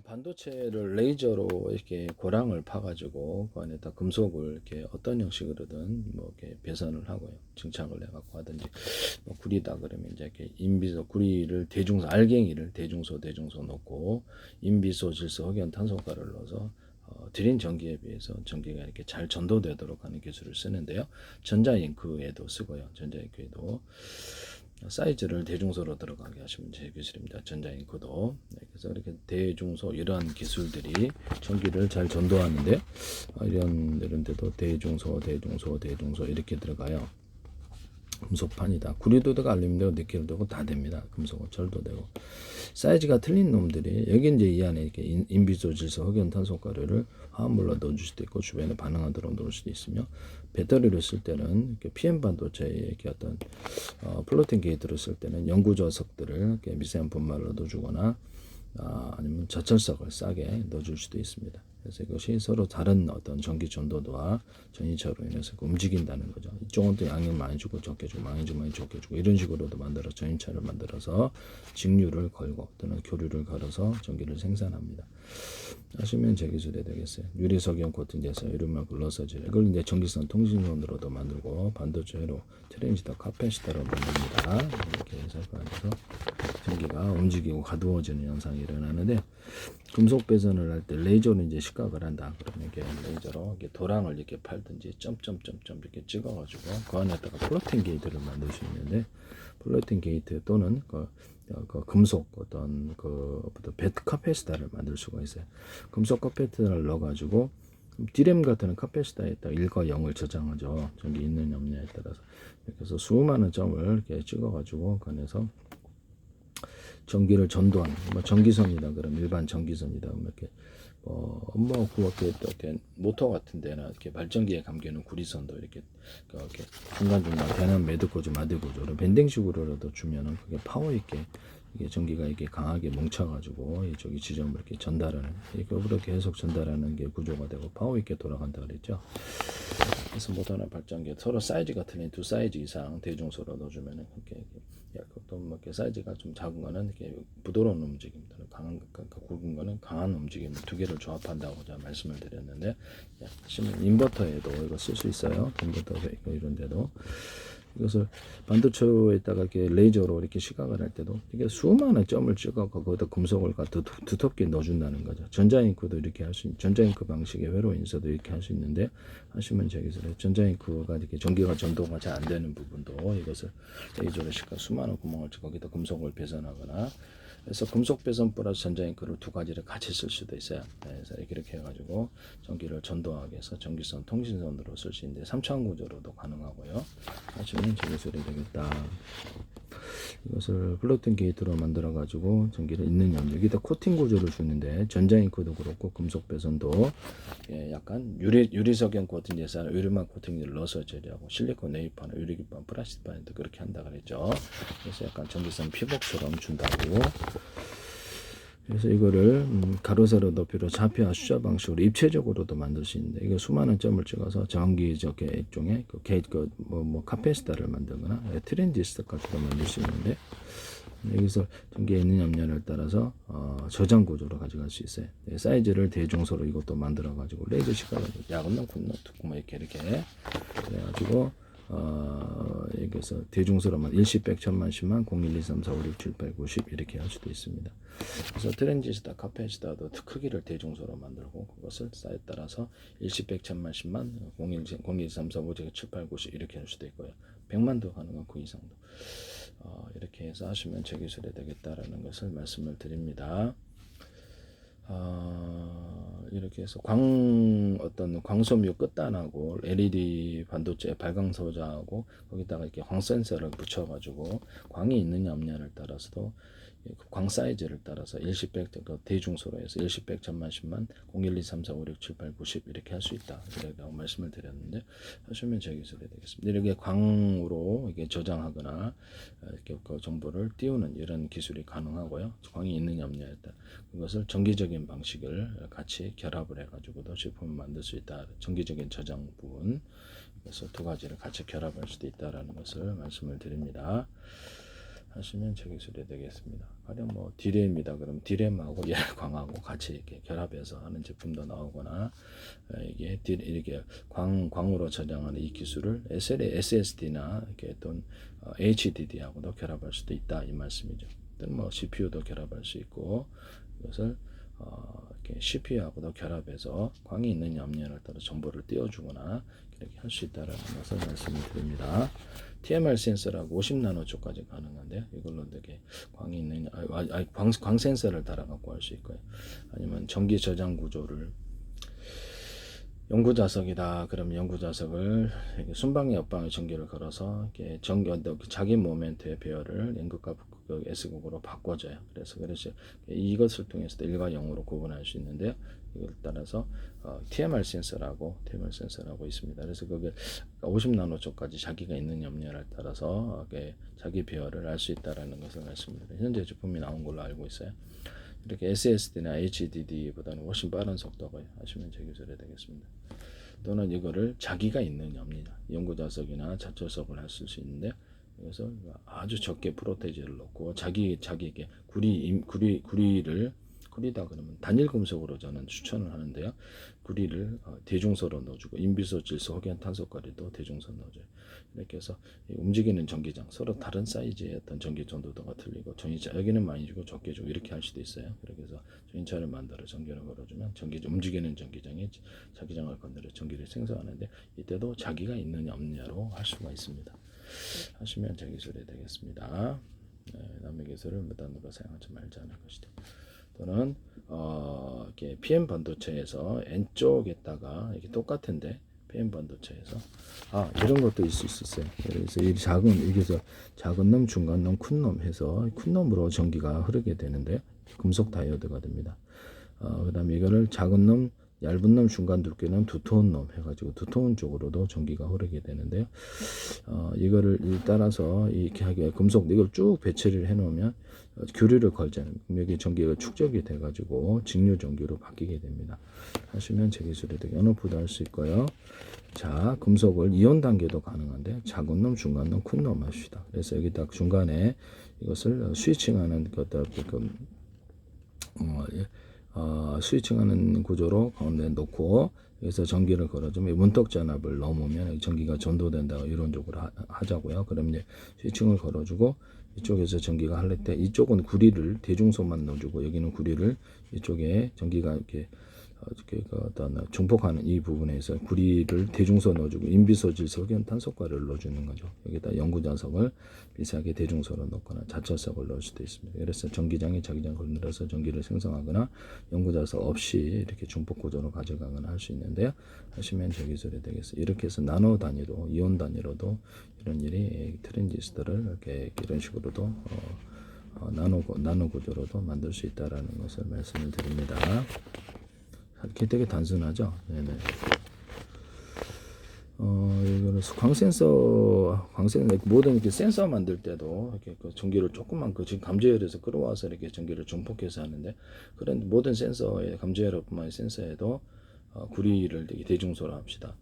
반도체를 레이저로 이렇게 고랑을 파가지고 그 안에다 금속을 이렇게 어떤 형식으로든 뭐 이렇게 배선을 하고요, 증착을 해갖고 하든지, 뭐 구리다 그러면 이제 이렇게 인비소 구리를 대중소 알갱이를 대중소 넣고 인비소 질소 흑연 탄소가를 넣어서 드린 전기에 비해서 전기가 이렇게 잘 전도되도록 하는 기술을 쓰는데요. 전자잉크에도 쓰고요. 전자잉크에도 사이즈를 대중소로 들어가게 하시면 제 기술입니다. 전자잉크도. 네, 그래서 이렇게 대중소 이러한 기술들이 전기를 잘 전도하는데, 이런 데도 대중소 이렇게 들어가요. 금속판이다. 구리도 되고 알루미늄도 니켈도 되고 다 됩니다. 금속은 철도 되고. 사이즈가 틀린 놈들이 여기 이제 이 안에 이렇게 인비소 질소 흑연 탄소가루를 화합물로 넣어줄 수도 있고 주변에 반응하도록 넣을 수도 있으며, 배터리를 쓸 때는 이렇게 PM 반도체에 이렇게 어떤 플로팅 게이트를 쓸 때는 영구저석들을 이렇게 미세한 분말로 넣어주거나 아니면 저철석을 싸게 넣어줄 수도 있습니다. 그래서 이것이 서로 다른 어떤 전기 전도도와 전이차로 인해서 움직인다는 거죠. 이쪽은 또 양을 많이 주고 적게 주고 많이 주고 많이 적게 주고 이런 식으로도 만들어 전이차를 만들어서 직류를 걸고 또는 교류를 걸어서 전기를 생산합니다. 하시면 제 기술이 되겠어요. 유리석연 코팅제에서 이름을 글러서지, 이걸 이제 전기선 통신선으로도 만들고 반도체로 트랜지스터 카패시터로 만듭니다. 이렇게 해서 그 안에서 전기가 움직이고 가두어지는 현상이 일어나는데, 금속 배선을 할 때 레이저로 이제 시각을 한다. 그러면 이렇게 레이저로 이렇게 도랑을 이렇게 팔든지 점점점점 이렇게 찍어가지고 그 안에다가 플로팅 게이트를 만들 수 있는데, 플로팅 게이트 또는 그 금속 어떤 배트 카패시터를 만들 수가 있어요. 금속 카패시터를 넣어가지고 디램 같은 카패시터에다 1과 0을 저장하죠. 전기 있는 없냐에 따라서. 이렇게 해서 수많은 점을 이렇게 찍어가지고 그 안에서 전기를 전도하는, 뭐 전기선이다 그러면 일반 전기선이다 이렇게 이렇게 모터 같은 데나 이렇게 발전기에 감기는 구리선도 이렇게 중간중간 변환 매듭고조 마디고조로 밴딩식으로라도 주면은 그게 파워 있게 이게 전기가 이게 강하게 뭉쳐가지고 이쪽이 지점을 이렇게 전달하는, 이렇게 계속 전달하는 게 구조가 되고 파워 있게 돌아간다 그랬죠. 그래서 모터나 발전기 서로 사이즈가 틀린 두 사이즈 이상 대중소로 넣어주면은 이렇게 또 뭐 이렇게 사이즈가 좀 작은 거는 이렇게 부드러운 움직임들, 강한 굵은 거는 강한 움직임 두 개를 조합한다고 제가 말씀을 드렸는데, 인버터에도 이거 쓸 수 있어요. 인버터 이런 데도 이것을 반도체에다가 이렇게 레이저로 이렇게 시각을 할 때도 이게 수많은 점을 찍어 거기다 금속을 두텁게 넣어준다는 거죠. 전자잉크도 이렇게 할 수 있는, 전자잉크 방식의 회로 인쇄도 이렇게 할 수 있는데, 하시면 저기서 전자잉크가 이렇게 전기가 전도가 잘 안 되는 부분도 이것을 레이저로 시각 수많은 구멍을 찍어 거기다 금속을 배선하거나, 그래서 금속 배선 플러스 전자잉크를 두 가지를 같이 쓸 수도 있어요. 그래서 이렇게 해가지고 전기를 전도하게 해서 전기선 통신선으로 쓸 수 있는데 3차원 구조로도 가능하고요. 하시면 제 기술이 되겠다. 이것을 플로팅 게이트로 만들어 가지고 전기를 있는 염료, 여기다 코팅 구조를 주는데 전자잉크도 그렇고 금속 배선도 약간 유리석연 코팅제에서 유리막 코팅제를 넣어서 처리하고, 실리콘 네이파나 유리기판 플라스틱판에도 그렇게 한다 그랬죠. 그래서 약간 전기선 피복처럼 준다고. 그래서 이거를 가로 세로 높이로 좌표와 숫자 방식으로 입체적으로도 만들 수 있는데, 이거 수많은 점을 찍어서 전기적 일종의 카패시터를 만들거나 트랜지스터까지도 만들 수 있는데, 여기서 전기에 있는 염료를 따라서 저장 구조로 가져갈 수 있어요. 사이즈를 대중소로 이것도 만들어 가지고 레이저 시각을 야근나 군나 두꾸마 이렇게 그래가지고 여기서 대중소로만 일십 백 천만 십만 0 1 2 3 4 5 6 7 8 9 10 이렇게 할 수도 있습니다. 그래서 트랜지스터 카패시터도 크기를 대중소로 만들고 그것을 사이에 따라서 일십 백 천만 십만 0 1 2 3 4 5 6 7 8 9 10 이렇게 할 수도 있고요. 100만도 가능한 그 이상도 이렇게 해서 하시면 제 기술이 되겠다라는 것을 말씀을 드립니다. 이렇게 해서 어떤 광섬유 끝단하고 LED 반도체 발광 소자하고 거기다가 이렇게 광 센서를 붙여가지고 광이 있느냐 없느냐를 따라서도 광 사이즈를 따라서 일십백 대중소로 해서 일십백 천만 십만 0 1 2 3 4 5 6 7 8 9 10 이렇게 할 수 있다 이라고 말씀을 드렸는데, 하시면 제 기술이 되겠습니다. 이렇게 광으로 이게 저장하거나 이렇게 그 정보를 띄우는 이런 기술이 가능하고요. 광이 있느냐 없느냐에 따라 그것을 전기적인 방식을 같이 결합을 해가지고도 제품을 만들 수 있다. 전기적인 저장 부분, 그래서 두 가지를 같이 결합할 수도 있다라는 것을 말씀을 드립니다. 하시면 제 기술이 되겠습니다. 가령 뭐 디램이다 그러면 디램하고 열광하고 같이 이렇게 결합해서 하는 제품도 나오거나 이게 이렇게 광으로 저장하는 이 기술을 SSD나 이렇게 또는 HDD하고도 결합할 수도 있다 이 말씀이죠. 또는 뭐 CPU도 결합할 수 있고 이것을 이렇게 CPU하고도 결합해서 광이 있는 염료를 따라 정보를 띄워주거나 이렇게 할 수 있다라는 것을 말씀을 드립니다. TMR 센서라고 50나노초까지 가능한데요. 이걸로 되게 광이 있는 광 센서를 달아 갖고 할 수 있고요. 아니면 전기 저장 구조를 연구 자석이다. 그럼 연구 자석을 순방에 옆방에 전기를 걸어서 이렇게 자기 모멘트의 배열을 N극과 S극으로 바꿔줘요. 그래서 이것을 통해서 1과 0으로 구분할 수 있는데요. 이걸 따라서 TMR 센서라고 있습니다. 그래서 그게 50나노초까지 자기가 있는 염료를 따라서 자기 배열을 알 수 있다라는 것을 말씀드립니다. 현재 제품이 나온 걸로 알고 있어요. 이렇게 SSD나 HDD보다는 훨씬 빠른 속도가 하시면 제 기술이 되겠습니다. 또는 이거를 자기가 있는 연구 자석이나 자철석을 할 수 있는데 그래서 아주 적게 프로테이지를 넣고 자기에게 구리다 그러면 단일 금속으로 저는 추천을 하는데요. 구리를 대중소로 넣어주고 인비소, 질소, 흑연, 탄소가리도 대중소 넣어줘요. 이렇게 해서 움직이는 전기장 서로 다른 사이즈의 어떤 전기 전도도가 틀리고 전기차 여기는 많이 주고 적게 주고 이렇게 할 수도 있어요. 그렇게 해서 전기차를 만들어 전기를 걸어주면 움직이는 전기장이 자기장을 건드려 전기를 생성하는데 이때도 자기가 있는 염료로 할 수가 있습니다. 하시면 제 기술이 되겠습니다. 남의 기술을 무단으로 사용하지 말자는 것이죠. 또는 이렇게 PM 반도체에서 N쪽에다가 이렇게 똑같은데 PM 반도체에서 이런 것도 있을 수 있어요. 그래서 이 작은 놈, 중간 놈, 큰 놈 해서 큰 놈으로 전기가 흐르게 되는데 금속 다이오드가 됩니다. 그다음에 이거를 작은 놈, 얇은 놈, 중간 두께는 두터운 놈 해가지고 두터운 쪽으로도 전기가 흐르게 되는데요. 이거를 따라서 이렇게 하게 금속 이걸 쭉 배치를 해놓으면 교류를 걸자는 여기 전기가 축적이 돼가지고 직류 전기로 바뀌게 됩니다. 하시면 제 기술에 되게 언어프도 할 수 있고요. 자, 금속을 이온 단계도 가능한데 작은 놈, 중간 놈, 큰 놈 합시다. 그래서 여기 딱 중간에 이것을 스위칭하는 스위칭하는 구조로 가운데 놓고 여기서 전기를 걸어주면 문턱 전압을 넘으면 전기가 전도된다고 이론적으로 하자고요. 그럼 이제 스위칭을 걸어주고 이쪽에서 전기가 할래 때 이쪽은 구리를 대중소만 넣어주고 여기는 구리를 이쪽에 전기가 이렇게 어떤 중폭하는 이 부분에서 구리를 대중소 넣어주고 인비소질 석연 탄소가를 넣어주는 거죠. 여기다 연구자석을 비슷하게 대중소로 넣거나 자철석을 넣을 수도 있습니다. 그래서 전기장이 자기장 건드려서 전기를 생성하거나 연구자석 없이 이렇게 중폭 구조로 가져가거나 할 수 있는데요. 하시면 제 기술이 되겠어요. 이렇게 해서 나노 단위로 이온 단위로도 이런 일이 트랜지스터를 이렇게 이런 식으로도 나노 구조로도 만들 수 있다라는 것을 말씀을 드립니다. 이렇게 되게 단순하죠. 네네. 이거는 모든 이렇게 센서 만들 때도 이렇게 그 전기를 조금만 지금 감지열에서 끌어와서 이렇게 전기를 중폭해서 하는데 그런 모든 센서에 감지열뿐만 아니라 센서에도 구리를 되게 대중소로 합시다.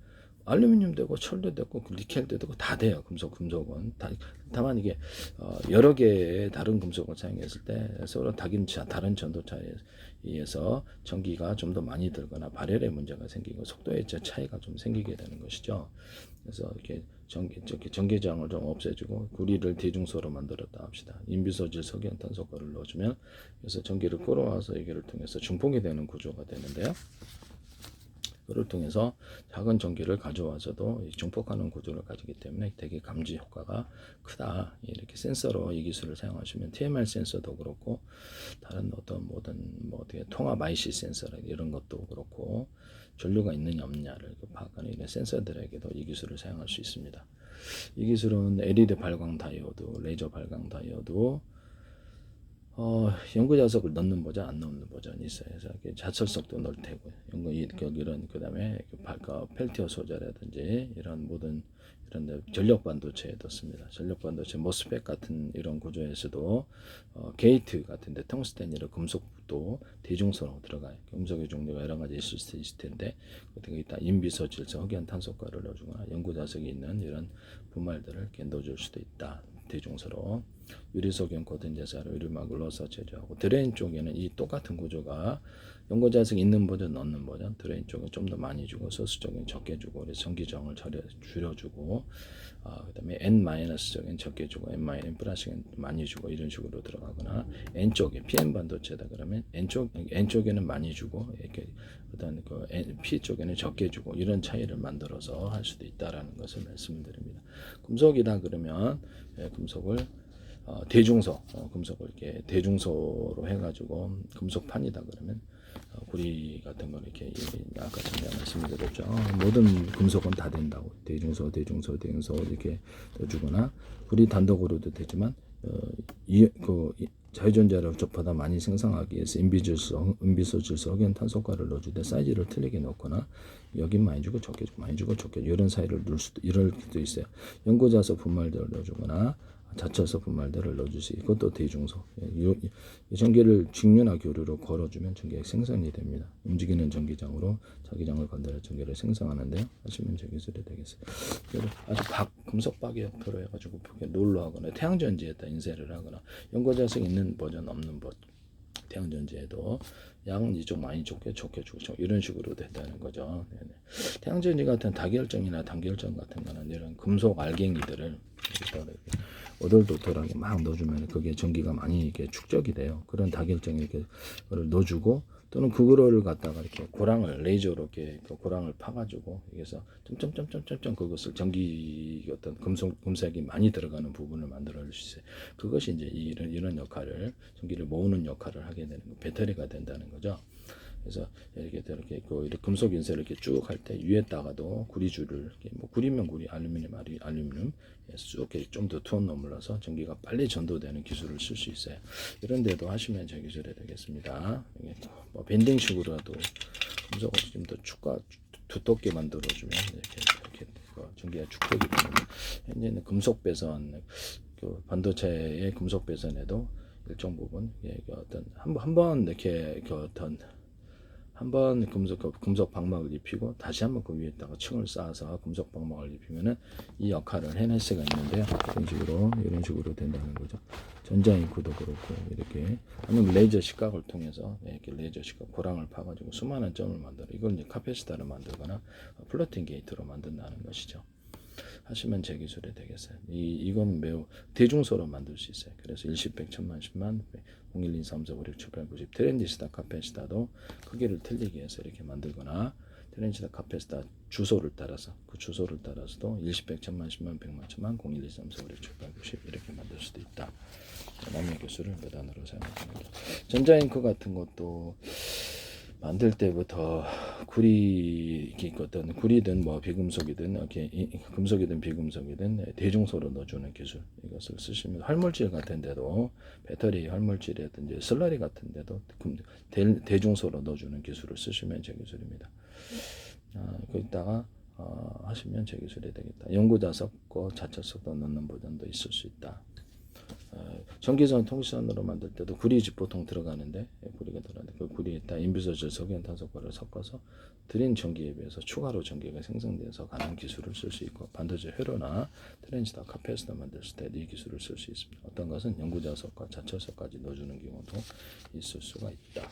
알루미늄 되고 철도 되고 니켈도 되고 다 돼요. 금속은 다만 이게 여러 개의 다른 금속을 사용했을 때 서로 다른 전도차에 의해서 전기가 좀 더 많이 들거나 발열의 문제가 생기고 속도의 차이가 좀 생기게 되는 것이죠. 그래서 이렇게 전기장을 좀 없애주고 구리를 대중소로 만들었다 합시다. 인비소질 석연탄소가를 넣어주면 그래서 전기를 끌어와서 이거를 통해서 중폭이 되는 구조가 되는데요. 그를 통해서 작은 전기를 가져와서도 중폭하는 구조를 가지기 때문에 되게 감지 효과가 크다. 이렇게 센서로 이 기술을 사용하시면 TMR 센서도 그렇고 다른 어떤 어떻게 통합 IC 센서 이런 것도 그렇고 전류가 있는 염료를 파악하는 이런 센서들에게도 이 기술을 사용할 수 있습니다. 이 기술은 LED 발광 다이오드, 레이저 발광 다이오드 연구 자석을 넣는 버전, 안 넣는 버전이 있어요. 그래서 자철석도 넣을 테고요. 이런 그다음에 펠티어 소재라든지 이런 모든 이런 전력 반도체에 넣습니다. 전력 반도체 모스펫 같은 이런 구조에서도 게이트 같은데 텅스텐이나 금속도 대중소로 들어가요. 금속의 종류가 여러 가지 있을 수 있을 텐데 어떻게 이따 인비소질소 흑연 탄소가를 넣어주거나 연구 자석이 있는 이런 분말들을 이렇게 넣어줄 수도 있다. 대중소로. 유리소견 고등제사로 유리막을 넣어서 제조하고, 드레인 쪽에는 이 똑같은 구조가 연고자석 있는 버전 넣는 버전, 드레인 쪽은 좀 더 많이 주고 소스 쪽은 적게 주고, 그래서 전기저항을 줄여주고, 그다음에 N- 쪽엔 적게 주고 N- 플러스는 많이 주고 이런 식으로 들어가거나, N 쪽에 PM 반도체다 그러면 N 쪽에는 많이 주고 이렇게 어떤 그 P 쪽에는 적게 주고 이런 차이를 만들어서 할 수도 있다라는 것을 말씀드립니다. 금속이다 그러면 금속을 대중소, 금속을 이렇게 대중소로 해가지고 금속판이다 그러면 구리 같은 걸 이렇게 아까 전에 말씀드렸죠. 모든 금속은 다 된다고, 대중소 이렇게 넣어주거나, 구리 단독으로도 되지만 자유전자를 접하다 많이 생성하기 위해서 인비소질소, 흑연 탄소가를 넣어주되 사이즈를 틀리게 넣거나, 여긴 많이 주고 적게 주고 많이 주고 적게 이런 사이를 넣을 수도, 이럴 수도 있어요. 연고자석 분말들을 넣어주거나 자철소 분말들을 넣어줄 수 있고, 또 대중소, 이 전기를 직류나 교류로 걸어주면 전기가 생성이 됩니다. 움직이는 전기장으로 자기장을 건드려 전기를 생성하는데요. 하시면 제 기술이 되겠어요. 아주 금속박이 형태로 해가지고 롤로 하거나 태양전지에다 인쇄를 하거나, 연고자석 있는 버전 없는 버전, 태양전지에도 양은 이쪽 많이 좋게 주고 이런 식으로 된다는 거죠. 네네. 태양전지 같은 다결정이나 단결정 같은 거는 이런 금속 알갱이들을 오돌도돌하게 막 넣어주면 그게 전기가 많이 이렇게 축적이 돼요. 그런 다결정 이렇게 넣어주고, 또는 그거를 갖다가 이렇게 고랑을 레이저로 이렇게 고랑을 파가지고 여기서 점점점점점 그것을 전기 어떤 금색이 많이 들어가는 부분을 만들어낼 수 있어요. 그것이 이제 이런 역할을, 전기를 모으는 역할을 하게 되는 거, 배터리가 된다는 거죠. 그래서 이렇게 금속 인쇄를 이렇게 쭉 할 때 위에다가도 구리줄을 이렇게, 뭐 구리면 구리, 알루미늄 쭉 좀 더 투원 넘물러서 전기가 빨리 전도되는 기술을 쓸 수 있어요. 이런 데도 하시면 제 기술이 되겠습니다. 뭐 밴딩식으로라도 금속을 좀 더 두텁게 만들어주면 이렇게 전기가 축적이 됩니다. 현재는 금속 배선, 그 반도체의 금속 배선에도 일정 부분 어떤 한번 이렇게 한번 금속 방막을 입히고 다시 한번 그 위에다가 층을 쌓아서 금속 방막을 입히면은 이 역할을 해낼 수가 있는데요. 이런 식으로 된다는 거죠. 전자잉크도 그렇고, 이렇게 아니면 레이저 식각을 통해서 이렇게 레이저 식각 고랑을 파가지고 수많은 점을 만들어, 이걸 이제 카페시타를 만들거나 플로팅 게이트로 만든다는 것이죠. 하시면 제 기술이 되겠어요. 이건 매우 대중소로 만들 수 있어요. 그래서 1십, 100, 1000만, 10만, 01, 2, 3, 4, 5, 6, 7, 8, 90 트랜지스타, 카페시타도 크기를 틀리게 해서 이렇게 만들거나, 트랜지스타, 카페시타 주소를 따라서 그 주소를 따라서도 1십, 100, 1000만, 10만, 100만, 1000만, 01, 2, 3, 4, 5, 6, 7, 8, 90 이렇게 만들 수도 있다. 남의 기술을 몇 단으로 사용합니다. 전자잉크 같은 것도 만들 때부터 어떤 구리든 뭐 비금속이든 이렇게 금속이든 비금속이든 대중소로 넣어주는 기술, 이것을 쓰시면 활물질 같은데도, 배터리 활물질이라든지 슬러리 같은데도 대중소로 넣어주는 기술을 쓰시면 제 기술입니다. 거기다가 하시면 제 기술이 되겠다. 연구자석과 자철석도 넣는 버전도 있을 수 있다. 전기선 통신선으로 만들 때도 구리집 보통 들어가는데, 구리가 들어가는데 그 구리에다 인비소질 석연탄소가를 섞어서 드린 전기에 비해서 추가로 전기가 생성돼서 가는 기술을 쓸 수 있고, 반도체 회로나 트랜지스터, 카페시터 만들 때 이 기술을 쓸 수 있습니다. 어떤 것은 연구자석과 자철석까지 넣어주는 경우도 있을 수가 있다.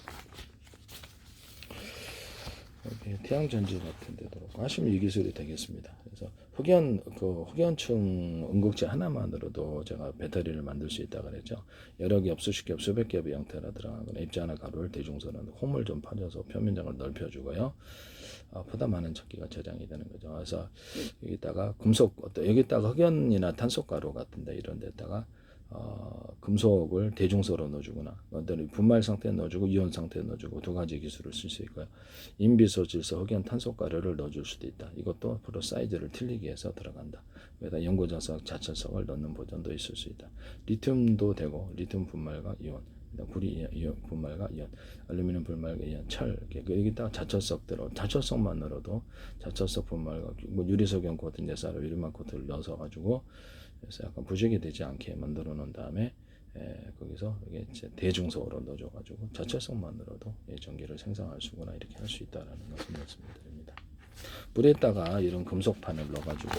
태양전지 같은 데도 하시면 이 기술이 되겠습니다. 그래서 흑연층 응극제 하나만으로도 제가 배터리를 만들 수 있다 그랬죠. 여러 겹, 수십 겹, 수백 겹의 형태로 들어가거나, 입자나 가루를 대중소는 홈을 좀 파줘서 표면장을 넓혀주고요. 보다 많은 전기가 저장이 되는 거죠. 그래서 여기다가 여기다가 흑연이나 탄소가루 같은데 이런 데다가 금속을 대중소로 넣어주거나, 어떤 분말 상태에 넣어주고 이온 상태에 넣어주고 두 가지 기술을 쓸 수 있고요. 인비소질소, 흑연, 탄소가루를 넣어줄 수도 있다. 이것도 프로 사이즈를 틀리게 해서 들어간다. 여기다 연고자석, 자철석을 넣는 버전도 있을 수 있다. 리튬도 되고, 리튬 분말과 이온, 구리 분말과 이온, 알루미늄 분말과 이온, 철, 여기다가 자철석만으로도 자철석 분말과 뭐 유리석연 코팅 내사로 유리막 코트를 넣어서 가지고, 그래서 약간 부식이 되지 않게 만들어 놓은 다음에 거기서 이게 대중소로 넣어줘가지고 자철석만으로도 전기를 생성할 수구나 이렇게 할 수 있다라는 것을 말씀드립니다. 물에다가 이런 금속판을 넣어가지고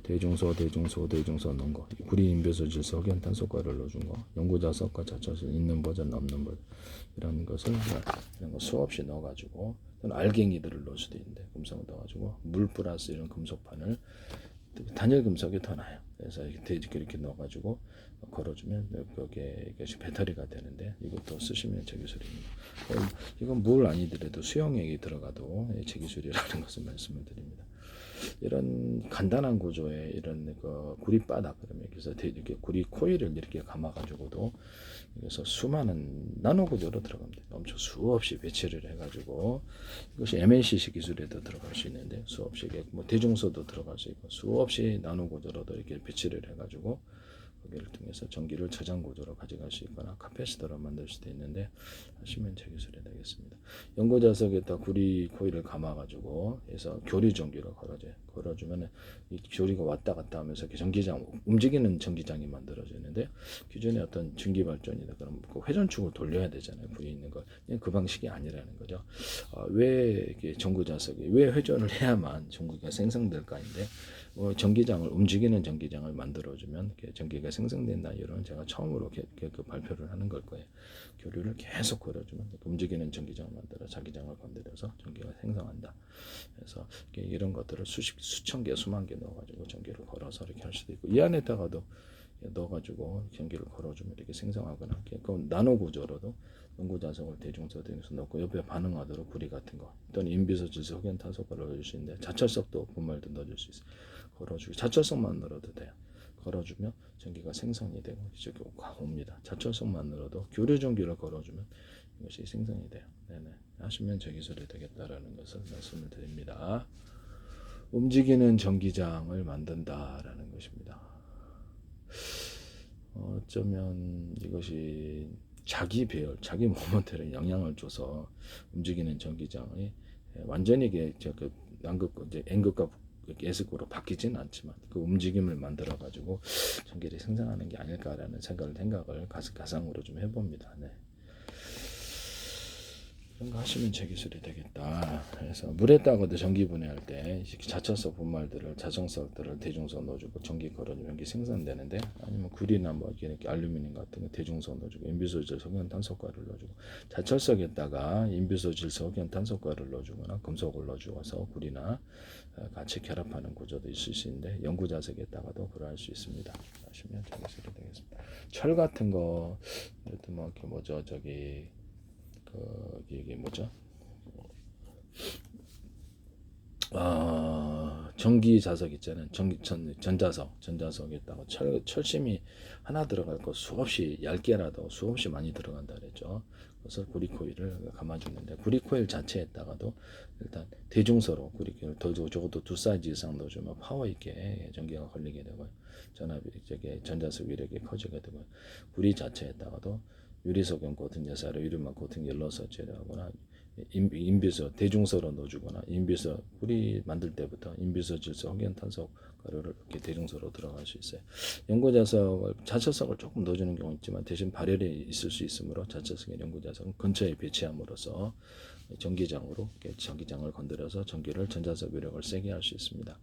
대중소 넣은 거, 구리 인비소 질소 흑연 탄소가를 넣어준 거, 연구자석과 자처서 있는 버전 없는 버전 이런 것을 이런 거 수없이 넣어가지고 또는 알갱이들을 넣을 수도 있는데 금속을 넣어가지고 물 플러스 이런 금속판을 단열 금속이 더 나아요. 그래서 이렇게 넣어가지고 걸어주면 거기에 이것이 배터리가 되는데 이것도 쓰시면 제 기술입니다. 이건 물 아니더라도 수용액이 들어가도 제 기술이라는 것을 말씀을 드립니다. 이런 간단한 구조의 이런 그 구리바닥 그러면 여기서 이렇게 구리 코일을 이렇게 감아가지고도 그래서 수많은 나노 구조로 들어갑니다. 엄청 수없이 배치를 해가지고 이것이 MLCC 기술에도 들어갈 수 있는데 수없이 뭐 대중소도 들어갈 수 있고 수없이 나노 구조로도 이렇게 배치를 해가지고 거기를 통해서 전기를 저장 구조로 가져갈 수 있거나 카패시터로 만들 수도 있는데 하시면 제 기술이 되겠습니다. 연고자석에다 구리 코일을 감아가지고 해서 교류 전기를 걸어주면 이 교류가 왔다 갔다 하면서 전기장 움직이는 전기장이 만들어지는데 기존의 어떤 전기 발전이다 그럼 그 회전축을 돌려야 되잖아요. 부에 있는 거 그 방식이 아니라는 거죠. 왜 이게 전구자석이 왜 회전을 해야만 전기가 생성될까인데 전기장을 움직이는 전기장을 만들어주면 전기가 생성된다. 이런 제가 처음으로 그 발표를 하는 걸 거예요. 교류를 계속 걸어주면 움직이는 전기장을 만들어 자기장을 건드려서 전기가 생성한다. 그래서 이런 것들을 수천 개, 수만 개 넣어가지고 전기를 걸어서 이렇게 할 수도 있고 이 안에다가도 넣어가지고 전기를 걸어주면 이렇게 생성하거나 그 나노 구조로도 연구자석을 대중소 등에서 넣고 옆에 반응하도록 구리 같은 거 또는 인비소 질소 흑연 탄소가를 넣어줄 수 있는데 자철석도 분말도 넣어줄 수 있어요. 걸어주고 자철석만 넣어도 돼요. 걸어주면 전기가 생성이 되고 이쪽에 옵니다. 자철석만 넣어도 교류 전기를 걸어주면 이것이 생성이 돼요. 네네. 하시면 제 기술이 되겠다라는 것을 말씀을 드립니다. 움직이는 전기장을 만든다라는 것입니다. 어쩌면 이것이 자기 배열, 자기 모멘트에 영향을 줘서 움직이는 전기장이 완전히 N극과 S극으로 바뀌지는 않지만 그 움직임을 만들어 가지고 전기를 생성하는 게 아닐까라는 생각을 가상으로 좀 해봅니다. 네. 이런 거 하시면 제 기술이 되겠다. 그래서 물에다가도 전기 분해할 때 자철석 분말들을 자정석들을 대중석 넣어주고 전기 걸어주면 전기 생산되는데 아니면 구리나 뭐 이렇게 알루미늄 같은 거 대중석 넣어주고 인비소질 석연 탄소가를 넣어주고 자철석에다가 인비소질 석연 탄소가를 넣어주거나 금속을 넣어주어서 구리나 같이 결합하는 구조도 있을 수 있는데 연구자석에다가도 그러할 수 있습니다. 하시면 제 기술이 되겠습니다. 철 같은 거 이것도 뭐 이렇게 뭐죠 이게 뭐죠? 전기 자석 있잖아요. 전자석에다가 철심이 하나 들어갈 거 수없이 얇게라도 수없이 많이 들어간다 그랬죠. 그래서 구리코일을 감아주는데 구리코일 자체에다가도 일단 대중서로 구리코일 적어도 2사이즈 이상 넣어주면 파워 있게 전기가 걸리게 되고요. 전자석 위력이 커지게 되고요. 구리 자체에다가도 유리석연 코팅제사로 유리막 코팅제 넣어서 제거하거나 인비소 대중서로 넣어주거나 인비소 구리 만들 때부터 인비소 질소 흑연 탄소 가루를 이렇게 대중서로 들어갈 수 있어요. 자철석을 조금 넣어주는 경우 있지만 대신 발열이 있을 수 있으므로 자철석의 연구자석은 근처에 배치함으로써 전기장으로 전기장을 건드려서 전기를 전자석 위력을 세게 할 수 있습니다.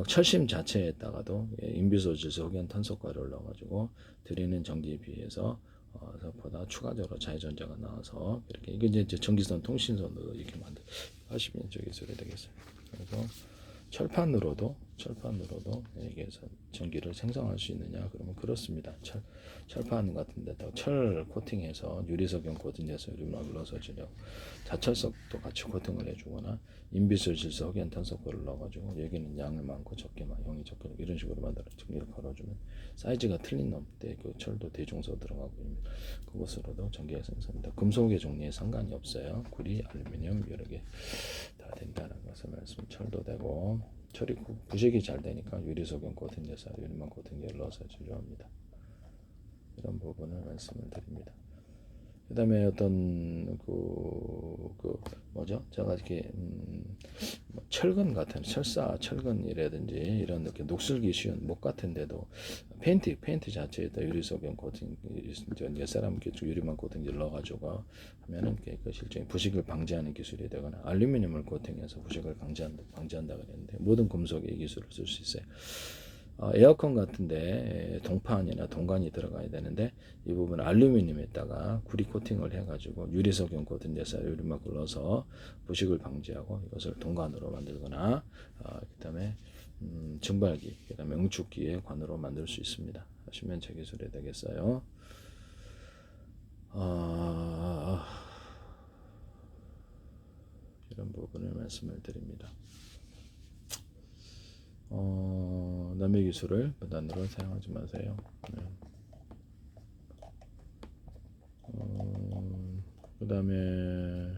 철심 자체에다가도 인비소 질소 흑연 탄소 가루를 넣어가지고 드리는 전기에 비해서 보다 추가적으로 자유전자가 나와서 이렇게 이제 전기선 통신선으로 이렇게 하시면 저기 소리 되겠어요. 그래서 철판으로도 이게 전기를 생성할 수 있느냐 그러면 그렇습니다. 철판 같은 데다가 철 코팅해서 유리석연 코팅해서 유리막을 넣어서 주려고 자철석도 같이 코팅을 해주거나 인비소 질소 흑연 탄소가를 넣어가지고 여기는 양이 많고 적게 양이 적게 이런 식으로 만들어 전기를 걸어주면 사이즈가 틀린 놈때 그 철도 대중소 들어가고 있습니다. 그것으로도 전기가 생성됩니다. 금속의 종류에 상관이 없어요. 구리, 알루미늄 여러 개 다 된다는 것을 말씀. 철도 되고 철이 부식이 잘 되니까 유리석연 코팅제사 유리막 코팅제를 넣어서 주조합니다. 이런 부분을 말씀을 드립니다. 그 다음에 어떤 뭐죠? 제가 이렇게 철근 같은 철사 철근이라든지 이런 이렇게 녹슬기 쉬운 목 같은데도 페인트 자체에다 유리소금 코팅 옛사람 쭉 유리만 코팅제를 넣어가지고 하면은 그 실제 부식을 방지하는 기술이 되거나 알루미늄을 코팅해서 부식을 방지한다 그랬는데 모든 금속에 이 기술을 쓸 수 있어요. 에어컨 같은데 동판이나 동관이 들어가야 되는데 이 부분 알루미늄에다가 구리 코팅을 해가지고 유리석용 코팅제사 유리막을 넣어서 부식을 방지하고 이것을 동관으로 만들거나 그다음에 증발기 그다음에 응축기의 관으로 만들 수 있습니다. 하시면 제 기술이 되겠어요. 이런 부분을 말씀을 드립니다. 남의 기술을 무단으로 사용하지 마세요. 네. 그 다음에